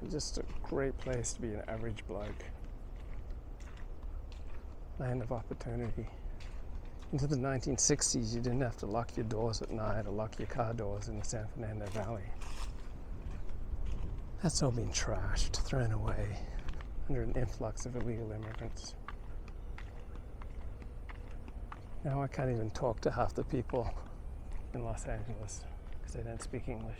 Just a great place to be an average bloke. Land of opportunity. Into the 1960s, you didn't have to lock your doors at night or lock your car doors in the San Fernando Valley. That's all been trashed, thrown away under an influx of illegal immigrants. Now I can't even talk to half the people in Los Angeles because they don't speak English.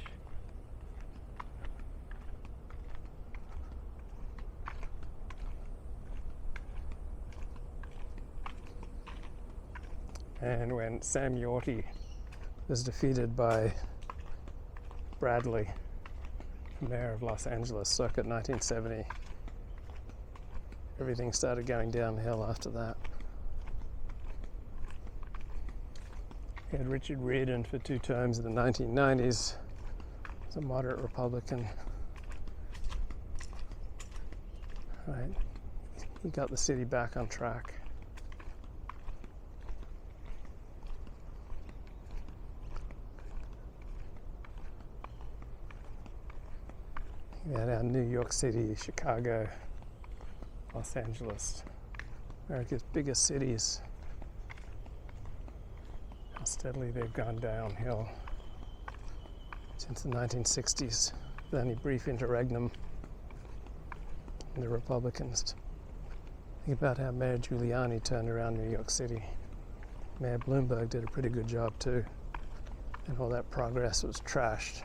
And when Sam Yorty was defeated by Bradley, mayor of Los Angeles, circa 1970, everything started going downhill after that. He had Richard Riordan for 2 terms in the 1990s as a moderate Republican. Right. He got the city back on track. We had our New York City, Chicago, Los Angeles, America's biggest cities. How steadily they've gone downhill since the 1960s, with only brief interregnum in the Republicans. Think about how Mayor Giuliani turned around New York City. Mayor Bloomberg did a pretty good job too, and all that progress was trashed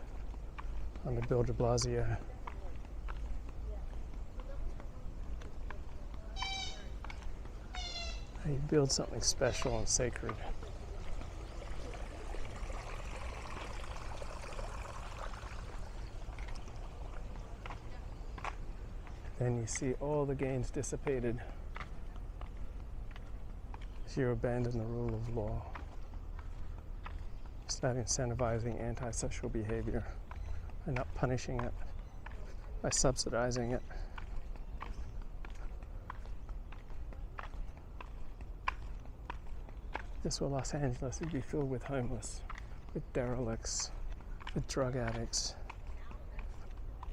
under Bill de Blasio. You build something special and sacred. Then you see all the gains dissipated as you abandon the rule of law. Start incentivizing antisocial behavior and not punishing it by subsidizing it. This were Los Angeles, it'd be filled with homeless, with derelicts, with drug addicts,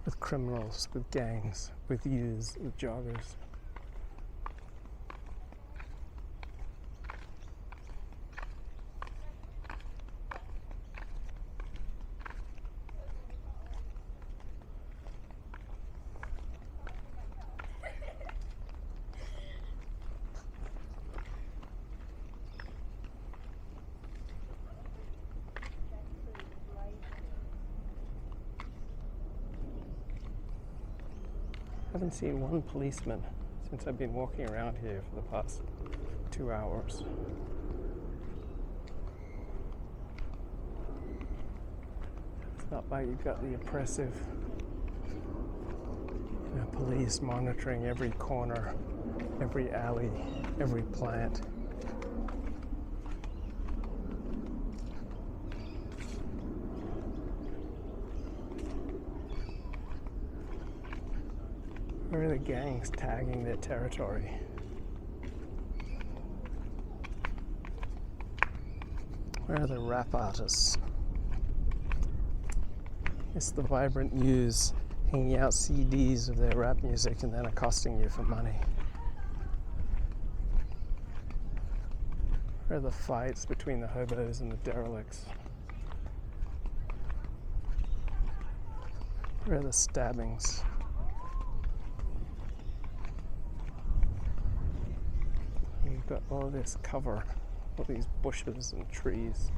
with criminals, with gangs, with youths, with joggers. I haven't seen one policeman since I've been walking around here for the past 2 hours. It's not like you've got the oppressive police monitoring every corner, every alley, every plant. Where are the gangs tagging their territory? Where are the rap artists? It's the vibrant youths hanging out CDs of their rap music and then accosting you for money. Where are the fights between the hobos and the derelicts? Where are the stabbings? You've got all this cover, all these bushes and trees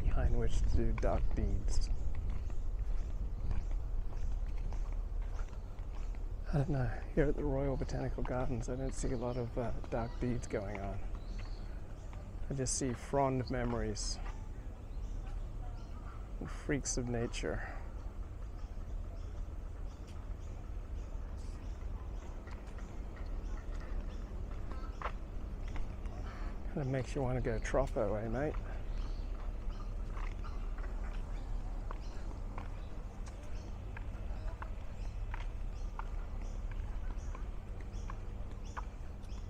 behind which to do dark deeds. I don't know, here at the Royal Botanical Gardens I don't see a lot of dark deeds going on. I just see fond memories and freaks of nature. That makes you want to go troppo, eh, mate?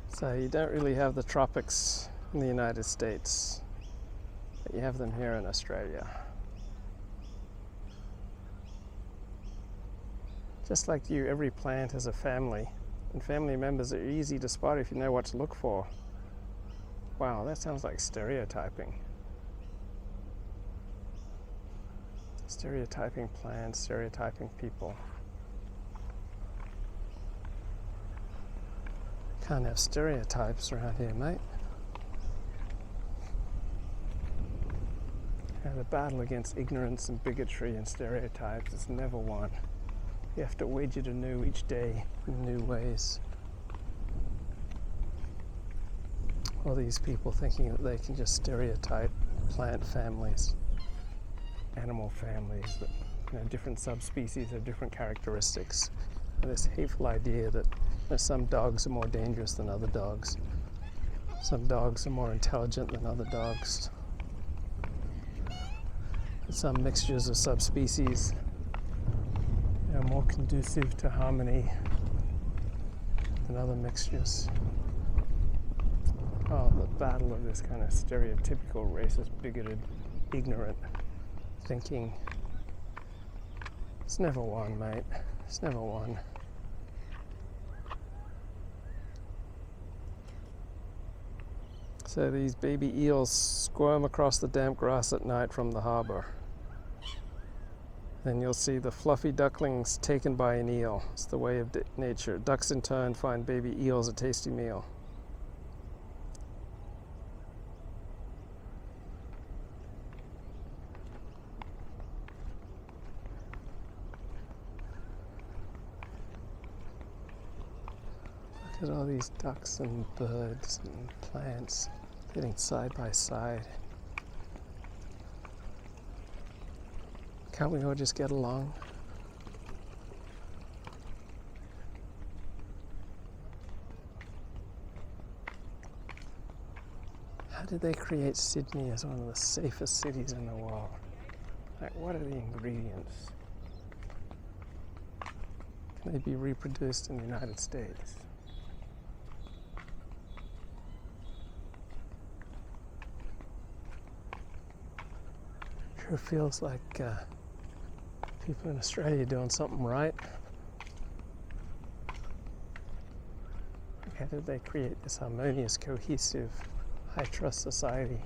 So you don't really have the tropics in the United States, but you have them here in Australia. Just like you, every plant has a family, and family members are easy to spot if you know what to look for. Wow, that sounds like stereotyping. Stereotyping plants, stereotyping people. Can't have stereotypes around here, mate. The battle against ignorance and bigotry and stereotypes is never won. You have to wage it anew each day in new ways. All these people thinking that they can just stereotype plant families, animal families, that different subspecies have different characteristics. And this hateful idea that some dogs are more dangerous than other dogs. Some dogs are more intelligent than other dogs. Some mixtures of subspecies are more conducive to harmony than other mixtures. Oh, the battle of this kind of stereotypical, racist, bigoted, ignorant thinking. It's never won, mate. It's never won. So these baby eels squirm across the damp grass at night from the harbor. Then you'll see the fluffy ducklings taken by an eel. It's the way of nature. Ducks in turn find baby eels a tasty meal. Look at all these ducks and birds and plants getting side by side. Can't we all just get along? How did they create Sydney as one of the safest cities in the world? Like, what are the ingredients? Can they be reproduced in the United States? Sure feels like people in Australia doing something right. How did they create this harmonious, cohesive, high-trust society?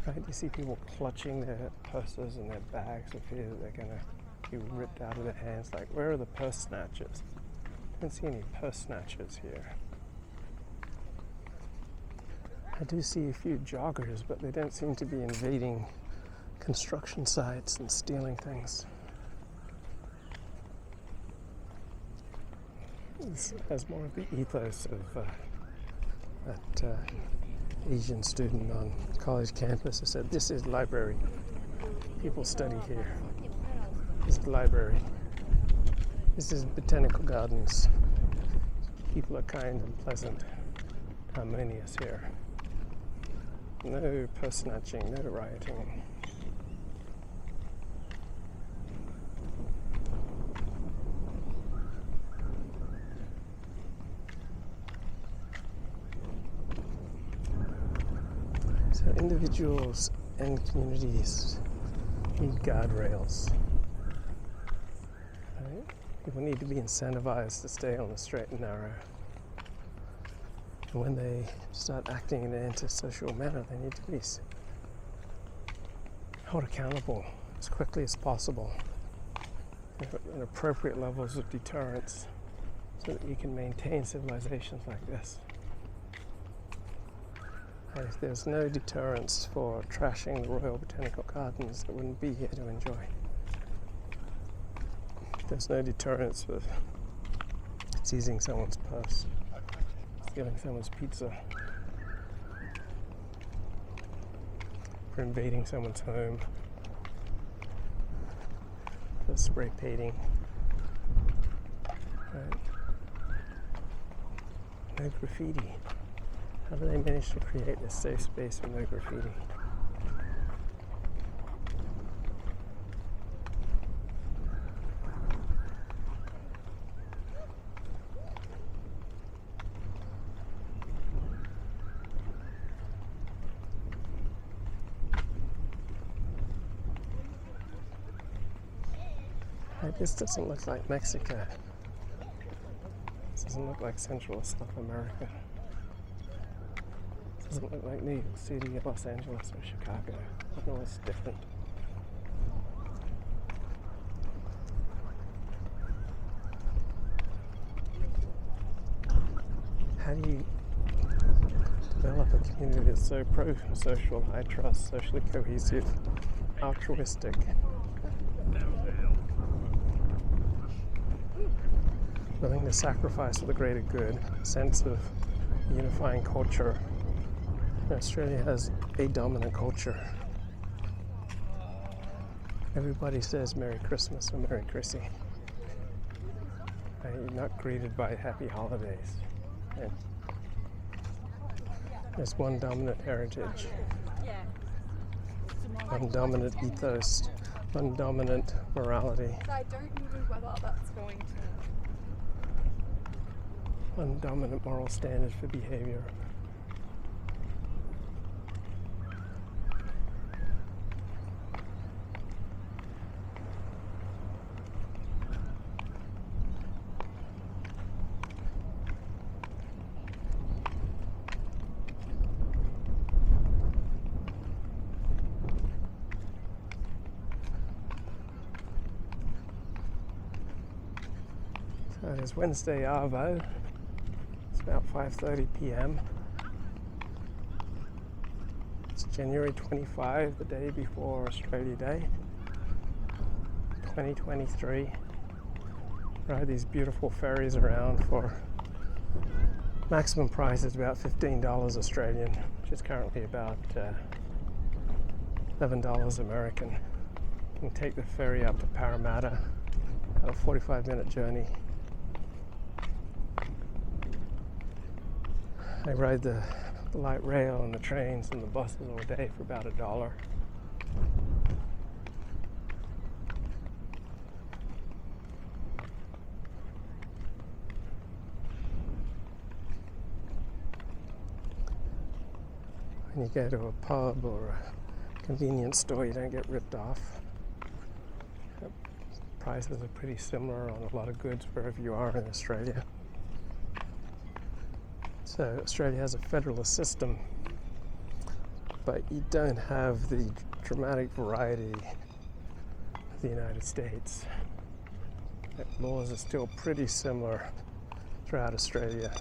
Right? You see people clutching their purses and their bags for fear that they're going to be ripped out of their hands. Like, where are the purse snatchers? I don't see any purse snatchers here. I do see a few joggers, but they don't seem to be invading construction sites and stealing things. This has more of the ethos of that Asian student on college campus who said, "This is library. People study here. This is library. This is botanical gardens. People are kind and pleasant, harmonious here. No purse snatching, no rioting." So individuals and communities need guardrails. Right? People need to be incentivized to stay on the straight and narrow. And when they start acting in an antisocial manner, they need to be held accountable as quickly as possible at appropriate levels of deterrence so that you can maintain civilizations like this. And if there's no deterrence for trashing the Royal Botanical Gardens, I wouldn't be here to enjoy. If there's no deterrence for seizing someone's purse, stealing someone's pizza, for invading someone's home, for spray painting, right? No graffiti. How do they manage to create this safe space with no graffiti? Hey, this doesn't look like Mexico. This doesn't look like Central or South America. This doesn't look like New York City, Los Angeles, or Chicago. I know it's different. How do you develop a community that's so pro-social, high trust, socially cohesive, altruistic? Willing to sacrifice for the greater good, sense of unifying culture. Australia has a dominant culture. Everybody says Merry Christmas or Merry Chrissy. You're not greeted by Happy Holidays. And there's one dominant heritage, one dominant ethos, one dominant morality. I don't know whether that's going to. One dominant moral standard for behavior. So it is Wednesday Arvo. It's about 5:30 p.m. It's January 25, the day before Australia Day, 2023. Ride these beautiful ferries around for maximum price is about $15 Australian, which is currently about $11 American. You can take the ferry up to Parramatta, about a 45-minute journey. I ride the light rail and the trains and the buses all day for about $1. When you go to a pub or a convenience store, you don't get ripped off. Prices are pretty similar on a lot of goods wherever you are in Australia. So Australia has a federalist system, but you don't have the dramatic variety of the United States. Laws are still pretty similar throughout Australia,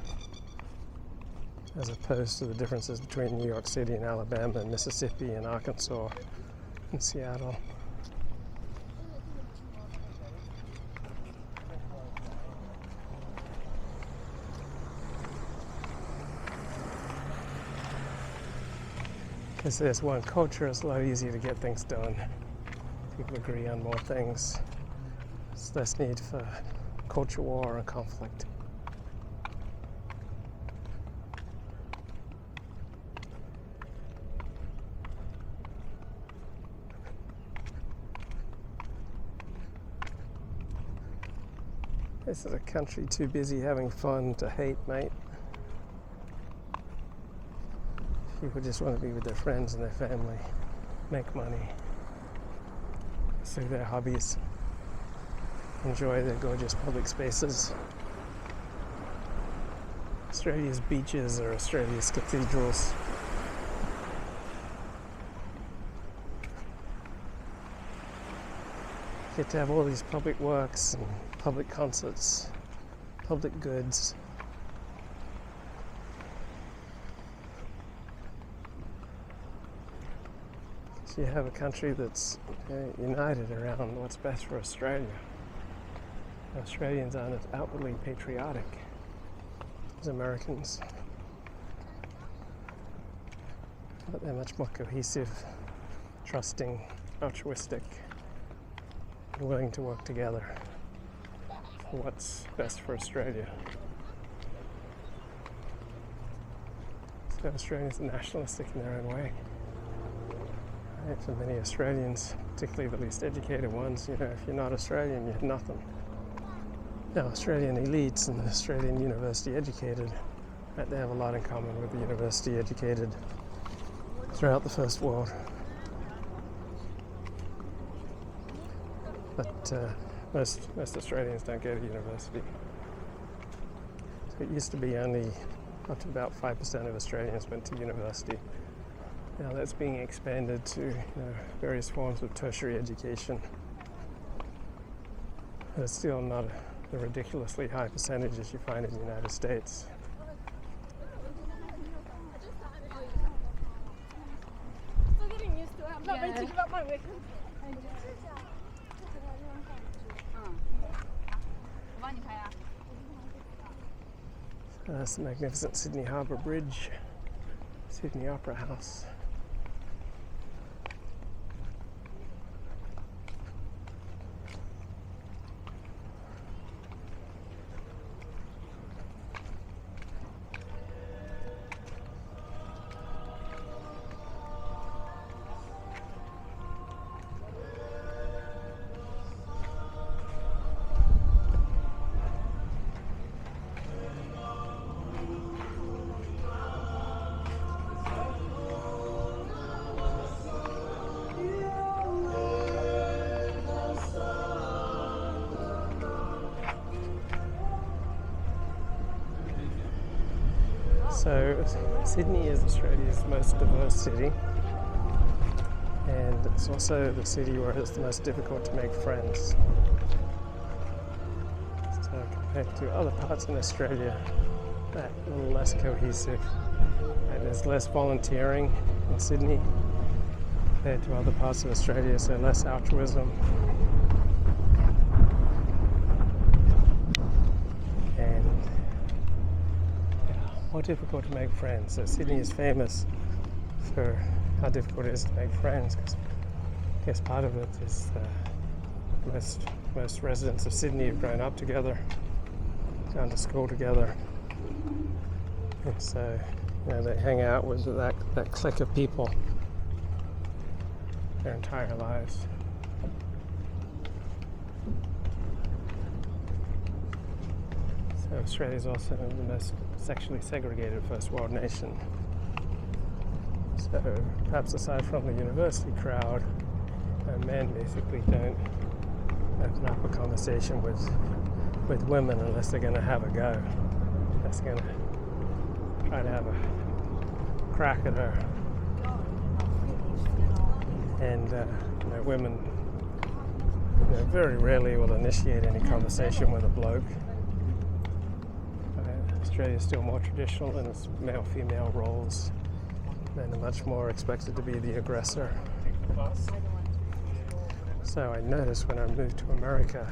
as opposed to the differences between New York City and Alabama and Mississippi and Arkansas and Seattle. Because there's one culture, it's a lot easier to get things done. People agree on more things. There's less need for culture war and conflict. This is a country too busy having fun to hate, mate. People just want to be with their friends and their family, make money, pursue their hobbies, enjoy their gorgeous public spaces. Australia's beaches are Australia's cathedrals. You get to have all these public works and public concerts, public goods. So you have a country that's united around what's best for Australia. Australians aren't as outwardly patriotic as Americans, but they're much more cohesive, trusting, altruistic, and willing to work together for what's best for Australia. So Australians are nationalistic in their own way. Right? For many Australians, particularly the least educated ones, if you're not Australian, you're nothing. Now, Australian elites and Australian university educated, right, they have a lot in common with the university educated throughout the First World. But Most Australians don't go to university. So it used to be only up to about 5% of Australians went to university. Now that's being expanded to various forms of tertiary education. But it's still not the ridiculously high percentages you find in the United States. Still getting used to it. I'm not ready to give up my wig. That's the magnificent Sydney Harbour Bridge, Sydney Opera House. So Sydney is Australia's most diverse city, and it's also the city where it's the most difficult to make friends. So compared to other parts in Australia, that's a little less cohesive, and there's less volunteering in Sydney compared to other parts of Australia, so less altruism. More difficult to make friends. So Sydney is famous for how difficult it is to make friends, because I guess part of it is most residents of Sydney have grown up together, gone to school together, and so they hang out with that clique of people their entire lives. So Australia is also the most sexually segregated first world nation. So perhaps aside from the university crowd, men basically don't open up a conversation with women unless they're going to have a go. Unless they're going to try to have a crack at her. And women very rarely will initiate any conversation with a bloke. Australia is still more traditional in its male-female roles. Men are much more expected to be the aggressor. So I noticed when I moved to America,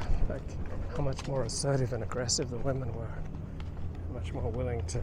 how much more assertive and aggressive the women were. Much more willing to